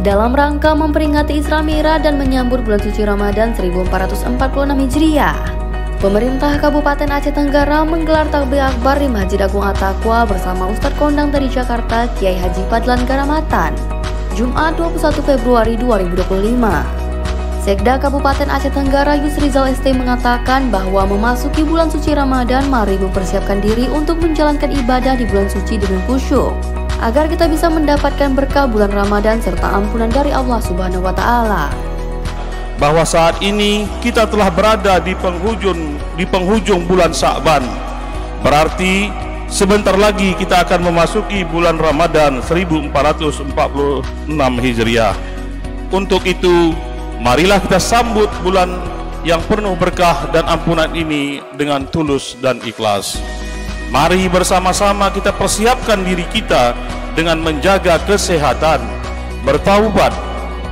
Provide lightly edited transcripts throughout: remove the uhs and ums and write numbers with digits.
dalam rangka memperingati Isra Mi'raj dan menyambut bulan suci Ramadan 1446 Hijriah. Pemerintah Kabupaten Aceh Tenggara menggelar takbir akbar di Masjid Agung At-Taqwa bersama Ustadz Kondang dari Jakarta, Kiai Haji Fadlan Garamatan, Jumat 21 Februari 2025. Sekda Kabupaten Aceh Tenggara Yusrizal ST mengatakan bahwa memasuki bulan suci Ramadan, mari mempersiapkan diri untuk menjalankan ibadah di bulan suci dengan khusyuk, agar kita bisa mendapatkan berkah bulan Ramadan serta ampunan dari Allah Subhanahu wa Ta'ala. Bahwa saat ini kita telah berada di penghujung bulan Sya'ban. Berarti sebentar lagi kita akan memasuki bulan Ramadan 1446 Hijriah. Untuk itu, marilah kita sambut bulan yang penuh berkah dan ampunan ini dengan tulus dan ikhlas. Mari bersama-sama kita persiapkan diri kita dengan menjaga kesehatan, bertaubat,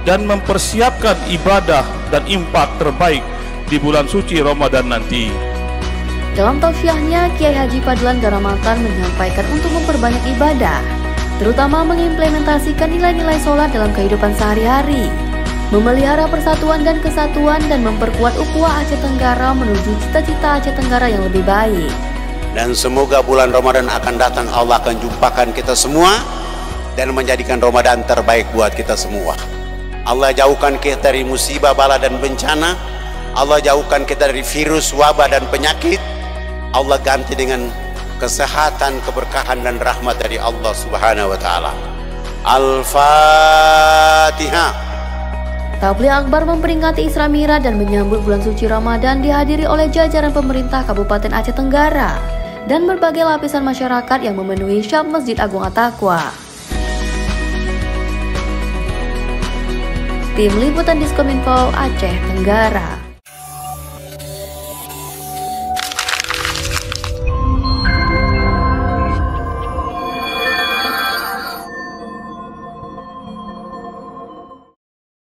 dan mempersiapkan ibadah dan infak terbaik di bulan suci Ramadan nanti. Dalam tausiahnya, Kiai Haji Fadlan Garamatan menyampaikan untuk memperbanyak ibadah, terutama mengimplementasikan nilai-nilai sholat dalam kehidupan sehari-hari, memelihara persatuan dan kesatuan, dan memperkuat ukhuwah Aceh Tenggara menuju cita-cita Aceh Tenggara yang lebih baik. Dan semoga bulan Ramadan akan datang, Allah akan jumpakan kita semua dan menjadikan Ramadan terbaik buat kita semua. Allah jauhkan kita dari musibah, bala dan bencana. Allah jauhkan kita dari virus, wabah dan penyakit. Allah ganti dengan kesehatan, keberkahan dan rahmat dari Allah Subhanahu wa Ta'ala. Al-Fatihah. Tabligh akbar memperingati Isra Mi'raj dan menyambut bulan suci Ramadan dihadiri oleh jajaran pemerintah Kabupaten Aceh Tenggara dan berbagai lapisan masyarakat yang memenuhi syab Masjid Agung At-Taqwa. Tim Liputan Diskominfo Aceh Tenggara.